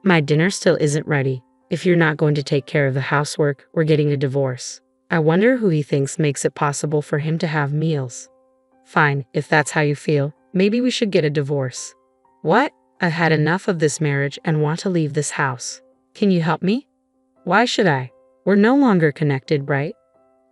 My dinner still isn't ready. If you're not going to take care of the housework, we're getting a divorce. I wonder who he thinks makes it possible for him to have meals. Fine, if that's how you feel, maybe we should get a divorce. What? I've had enough of this marriage and want to leave this house. Can you help me? Why should I? We're no longer connected, right?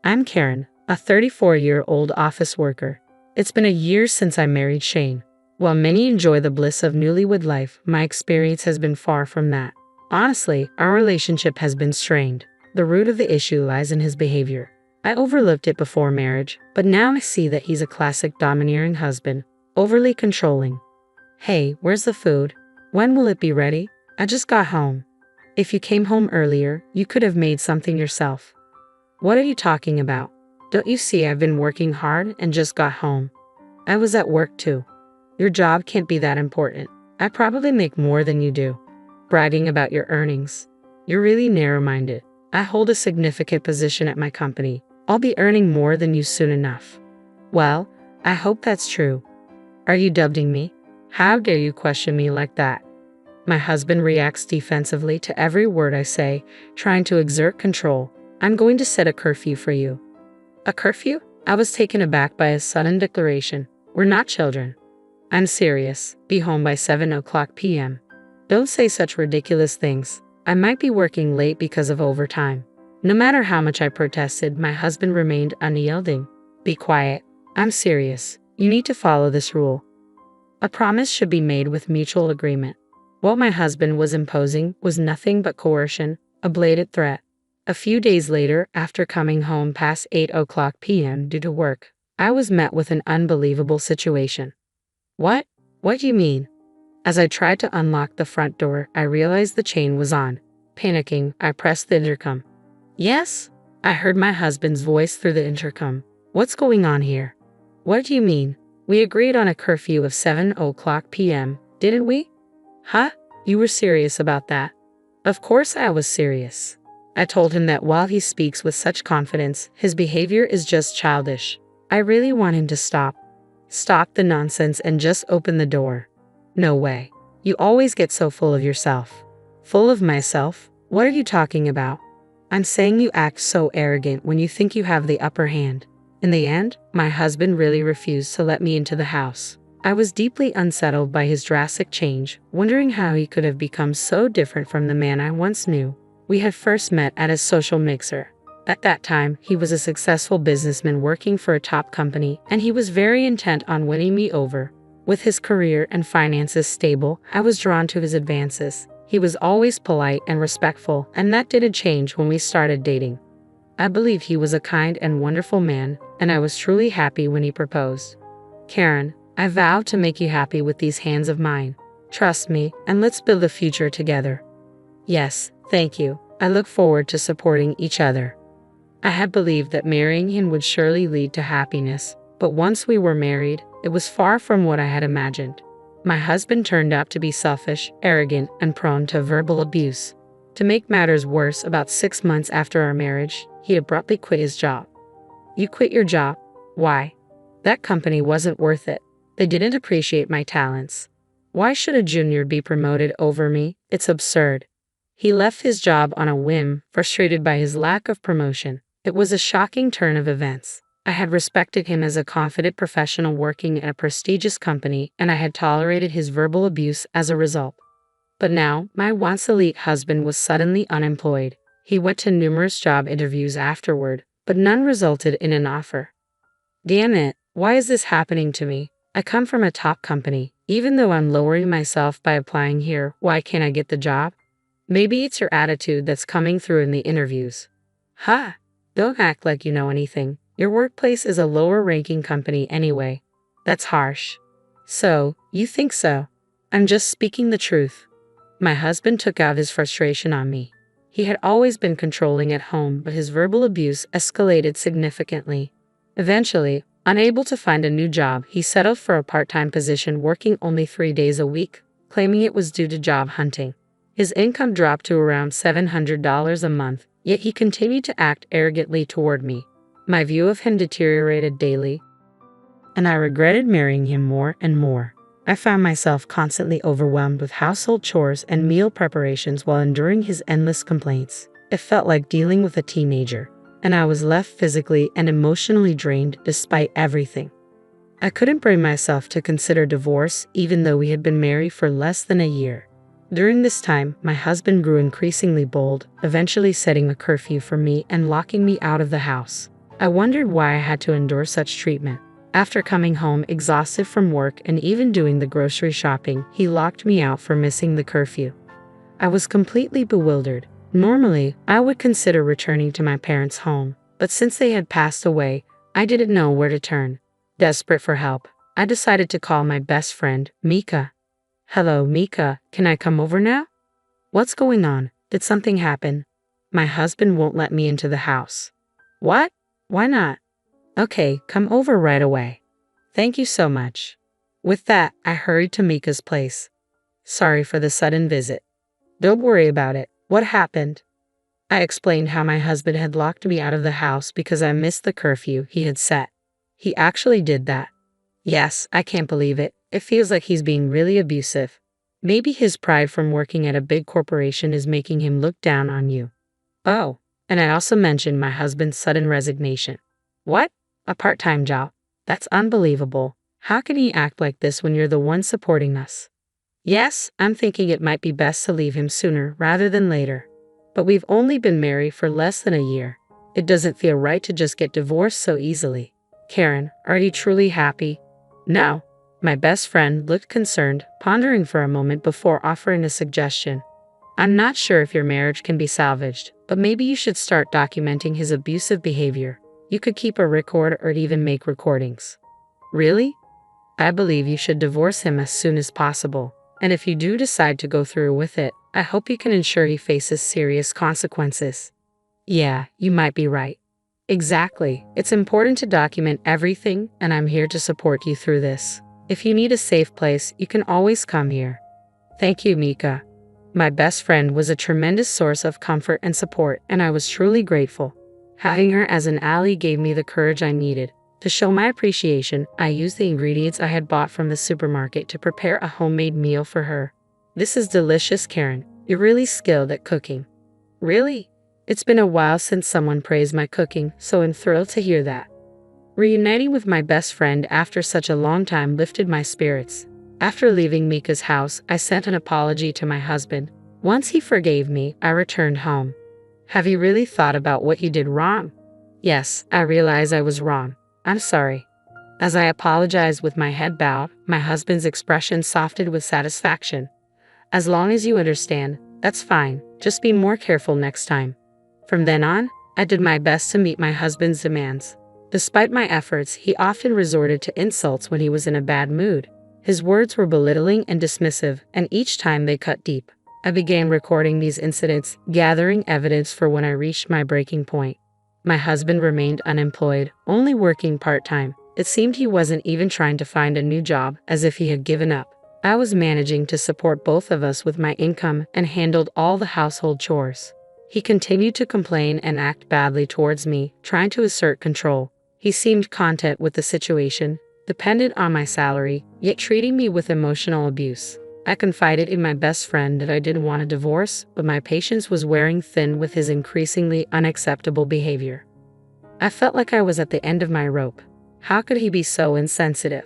I'm Karen, a 34-year-old office worker. It's been a year since I married Shane. While many enjoy the bliss of newlywed life, my experience has been far from that. Honestly, our relationship has been strained. The root of the issue lies in his behavior. I overlooked it before marriage, but now I see that he's a classic domineering husband, overly controlling. Hey, where's the food? When will it be ready? I just got home. If you came home earlier, you could have made something yourself. What are you talking about? Don't you see I've been working hard and just got home? I was at work too. Your job can't be that important. I probably make more than you do. Bragging about your earnings. You're really narrow-minded. I hold a significant position at my company. I'll be earning more than you soon enough. Well, I hope that's true. Are you doubting me? How dare you question me like that? My husband reacts defensively to every word I say, trying to exert control. I'm going to set a curfew for you. A curfew? I was taken aback by his sudden declaration. We're not children. I'm serious. Be home by 7:00 p.m. Don't say such ridiculous things. I might be working late because of overtime. No matter how much I protested, my husband remained unyielding. Be quiet. I'm serious. You need to follow this rule. A promise should be made with mutual agreement. What my husband was imposing was nothing but coercion, a blatant threat. A few days later, after coming home past 8:00 p.m. due to work, I was met with an unbelievable situation. What? What do you mean? As I tried to unlock the front door, I realized the chain was on. Panicking, I pressed the intercom. Yes? I heard my husband's voice through the intercom. What's going on here? What do you mean? We agreed on a curfew of 7:00 p.m., didn't we? Huh? You were serious about that? Of course I was serious. I told him that while he speaks with such confidence, his behavior is just childish. I really want him to stop. Stop the nonsense and just open the door. No way. You always get so full of yourself. Full of myself? What are you talking about? I'm saying you act so arrogant when you think you have the upper hand. In the end, my husband really refused to let me into the house. I was deeply unsettled by his drastic change, wondering how he could have become so different from the man I once knew. We had first met at a social mixer. At that time, he was a successful businessman working for a top company, and he was very intent on winning me over. With his career and finances stable, I was drawn to his advances. He was always polite and respectful, and that didn't change when we started dating. I believe he was a kind and wonderful man, and I was truly happy when he proposed. Karen, I vow to make you happy with these hands of mine. Trust me, and let's build a future together. Yes, thank you. I look forward to supporting each other. I had believed that marrying him would surely lead to happiness, but once we were married, it was far from what I had imagined. My husband turned out to be selfish, arrogant, and prone to verbal abuse. To make matters worse, about 6 months after our marriage, he abruptly quit his job. You quit your job? Why? That company wasn't worth it. They didn't appreciate my talents. Why should a junior be promoted over me? It's absurd. He left his job on a whim, frustrated by his lack of promotion. It was a shocking turn of events. I had respected him as a confident professional working at a prestigious company, and I had tolerated his verbal abuse as a result. But now, my once elite husband was suddenly unemployed. He went to numerous job interviews afterward, but none resulted in an offer. Damn it, why is this happening to me? I come from a top company. Even though I'm lowering myself by applying here, why can't I get the job? Maybe it's your attitude that's coming through in the interviews. Ha! Don't act like you know anything. Your workplace is a lower-ranking company anyway. That's harsh. So, you think so? I'm just speaking the truth. My husband took out his frustration on me. He had always been controlling at home, but his verbal abuse escalated significantly. Eventually, unable to find a new job, he settled for a part-time position working only 3 days a week, claiming it was due to job hunting. His income dropped to around $700 a month, yet he continued to act arrogantly toward me. My view of him deteriorated daily, and I regretted marrying him more and more. I found myself constantly overwhelmed with household chores and meal preparations while enduring his endless complaints. It felt like dealing with a teenager, and I was left physically and emotionally drained despite everything. I couldn't bring myself to consider divorce even though we had been married for less than a year. During this time, my husband grew increasingly bold, eventually setting a curfew for me and locking me out of the house. I wondered why I had to endure such treatment. After coming home exhausted from work and even doing the grocery shopping, he locked me out for missing the curfew. I was completely bewildered. Normally, I would consider returning to my parents' home, but since they had passed away, I didn't know where to turn. Desperate for help, I decided to call my best friend, Mika. "Hello, Mika, can I come over now?" "What's going on? Did something happen?" "My husband won't let me into the house." "What? Why not?" "Okay, come over right away." "Thank you so much." With that, I hurried to Mika's place. "Sorry for the sudden visit." "Don't worry about it. What happened?" I explained how my husband had locked me out of the house because I missed the curfew he had set. "He actually did that?" "Yes, I can't believe it. It feels like he's being really abusive. Maybe his pride from working at a big corporation is making him look down on you." "Oh, and I also mentioned my husband's sudden resignation." "What? A part-time job? That's unbelievable. How can he act like this when you're the one supporting us?" "Yes, I'm thinking it might be best to leave him sooner rather than later. But we've only been married for less than a year. It doesn't feel right to just get divorced so easily." "Karen, are you truly happy?" "No." My best friend looked concerned, pondering for a moment before offering a suggestion. "I'm not sure if your marriage can be salvaged, but maybe you should start documenting his abusive behavior. You could keep a record or even make recordings." "Really?" "I believe you should divorce him as soon as possible. And if you do decide to go through with it, I hope you can ensure he faces serious consequences." "Yeah, you might be right." "Exactly. It's important to document everything, and I'm here to support you through this. If you need a safe place, you can always come here." "Thank you, Mika." My best friend was a tremendous source of comfort and support, and I was truly grateful. Having her as an ally gave me the courage I needed. To show my appreciation, I used the ingredients I had bought from the supermarket to prepare a homemade meal for her. "This is delicious, Karen. You're really skilled at cooking." "Really? It's been a while since someone praised my cooking, so I'm thrilled to hear that." Reuniting with my best friend after such a long time lifted my spirits. After leaving Mika's house, I sent an apology to my husband. Once he forgave me, I returned home. "Have you really thought about what you did wrong?" "Yes, I realize I was wrong. I'm sorry." As I apologized with my head bowed, my husband's expression softened with satisfaction. "As long as you understand, that's fine. Just be more careful next time." From then on, I did my best to meet my husband's demands. Despite my efforts, he often resorted to insults when he was in a bad mood. His words were belittling and dismissive, and each time they cut deep. I began recording these incidents, gathering evidence for when I reached my breaking point. My husband remained unemployed, only working part-time. It seemed he wasn't even trying to find a new job, as if he had given up. I was managing to support both of us with my income and handled all the household chores. He continued to complain and act badly towards me, trying to assert control. He seemed content with the situation, dependent on my salary, yet treating me with emotional abuse. I confided in my best friend that I didn't want a divorce, but my patience was wearing thin with his increasingly unacceptable behavior. I felt like I was at the end of my rope. How could he be so insensitive?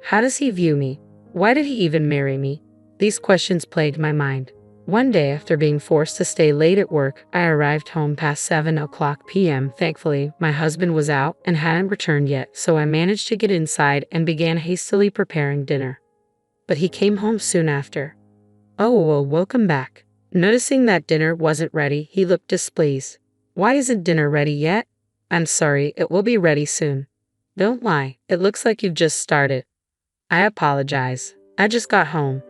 How does he view me? Why did he even marry me? These questions plagued my mind. One day, after being forced to stay late at work, I arrived home past 7:00 p.m. Thankfully, my husband was out and hadn't returned yet, so I managed to get inside and began hastily preparing dinner. But he came home soon after. "Oh, well, welcome back." Noticing that dinner wasn't ready, he looked displeased. "Why isn't dinner ready yet?" "I'm sorry, it will be ready soon." "Don't lie, it looks like you've just started." I apologize. I just got home.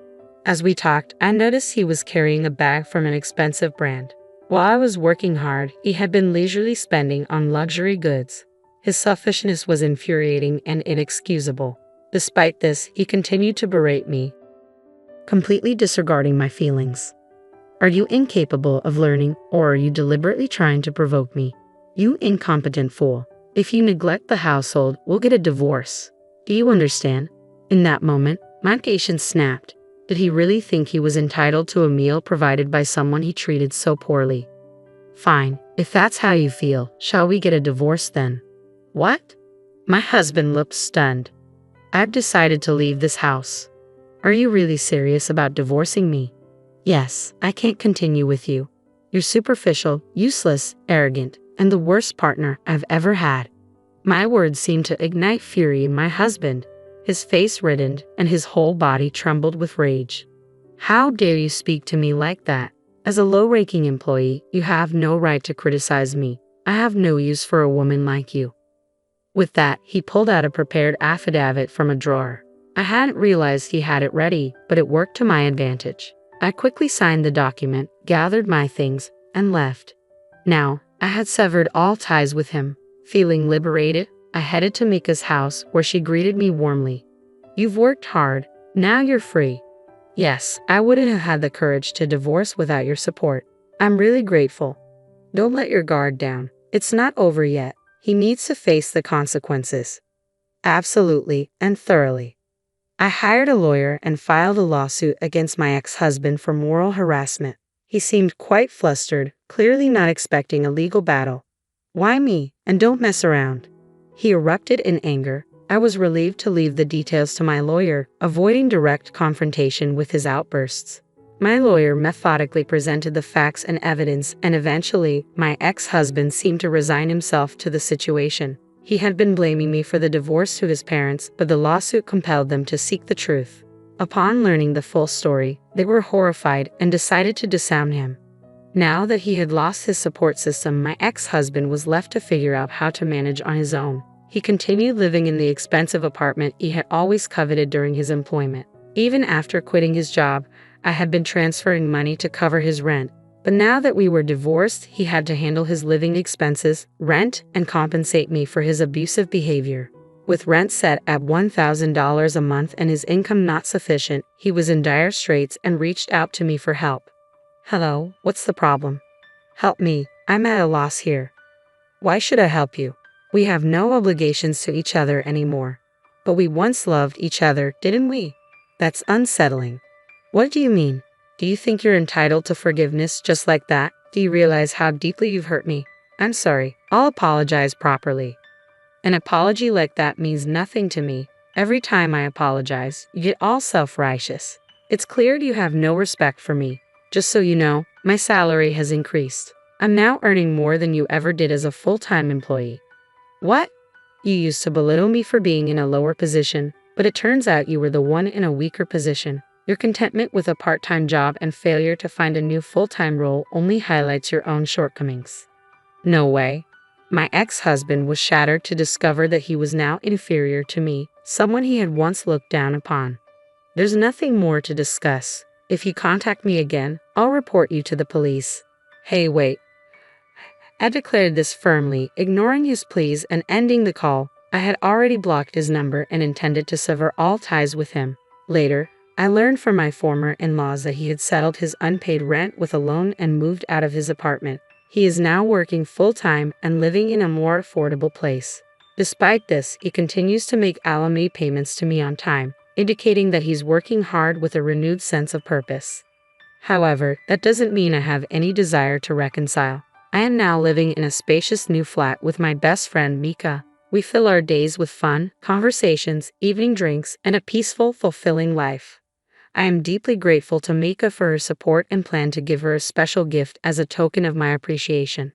As we talked, I noticed he was carrying a bag from an expensive brand. While I was working hard, he had been leisurely spending on luxury goods. His selfishness was infuriating and inexcusable. Despite this, he continued to berate me, completely disregarding my feelings. "Are you incapable of learning, or are you deliberately trying to provoke me? You incompetent fool. If you neglect the household, we'll get a divorce. Do you understand?" In that moment, My patience snapped. Did he really think he was entitled to a meal provided by someone he treated so poorly? Fine, if that's how you feel, shall we get a divorce then? What? My husband looked stunned. I've decided to leave this house. Are you really serious about divorcing me? Yes, I can't continue with you. You're superficial, useless, arrogant, and the worst partner I've ever had. My words seemed to ignite fury in my husband. His face reddened and his whole body trembled with rage. How dare you speak to me like that? As a low-ranking employee, you have no right to criticize me. I have no use for a woman like you. With that, he pulled out a prepared affidavit from a drawer. I hadn't realized he had it ready, but it worked to my advantage. I quickly signed the document, gathered my things, and left. Now, I had severed all ties with him. Feeling liberated, I headed to Mika's house, where she greeted me warmly. You've worked hard. Now you're free. Yes, I wouldn't have had the courage to divorce without your support. I'm really grateful. Don't let your guard down. It's not over yet. He needs to face the consequences. Absolutely and thoroughly. I hired a lawyer and filed a lawsuit against my ex-husband for moral harassment. He seemed quite flustered, clearly not expecting a legal battle. Why me? And don't mess around. He erupted in anger. I was relieved to leave the details to my lawyer, avoiding direct confrontation with his outbursts. My lawyer methodically presented the facts and evidence, and eventually, my ex-husband seemed to resign himself to the situation. He had been blaming me for the divorce to his parents, but the lawsuit compelled them to seek the truth. Upon learning the full story, they were horrified and decided to disown him. Now that he had lost his support system, my ex-husband was left to figure out how to manage on his own. He continued living in the expensive apartment he had always coveted during his employment. Even after quitting his job, I had been transferring money to cover his rent. But now that we were divorced, he had to handle his living expenses, rent, and compensate me for his abusive behavior. With rent set at $1,000 a month and his income not sufficient, he was in dire straits and reached out to me for help. Hello, what's the problem? Help me, I'm at a loss here. Why should I help you? We have no obligations to each other anymore. But we once loved each other, didn't we? That's unsettling. What do you mean? Do you think you're entitled to forgiveness just like that? Do you realize how deeply you've hurt me? I'm sorry. I'll apologize properly. An apology like that means nothing to me. Every time I apologize, you get all self-righteous. It's clear you have no respect for me. Just so you know, my salary has increased. I'm now earning more than you ever did as a full-time employee. What? You used to belittle me for being in a lower position, but it turns out you were the one in a weaker position. Your contentment with a part-time job and failure to find a new full-time role only highlights your own shortcomings. No way. My ex-husband was shattered to discover that he was now inferior to me, someone he had once looked down upon. There's nothing more to discuss. If you contact me again, I'll report you to the police. Hey, wait. I declared this firmly, ignoring his pleas and ending the call. I had already blocked his number and intended to sever all ties with him. Later, I learned from my former in-laws that he had settled his unpaid rent with a loan and moved out of his apartment. He is now working full-time and living in a more affordable place. Despite this, he continues to make alimony payments to me on time, indicating that he's working hard with a renewed sense of purpose. However, that doesn't mean I have any desire to reconcile. I am now living in a spacious new flat with my best friend Mika. We fill our days with fun, conversations, evening drinks, and a peaceful, fulfilling life. I am deeply grateful to Mika for her support and plan to give her a special gift as a token of my appreciation.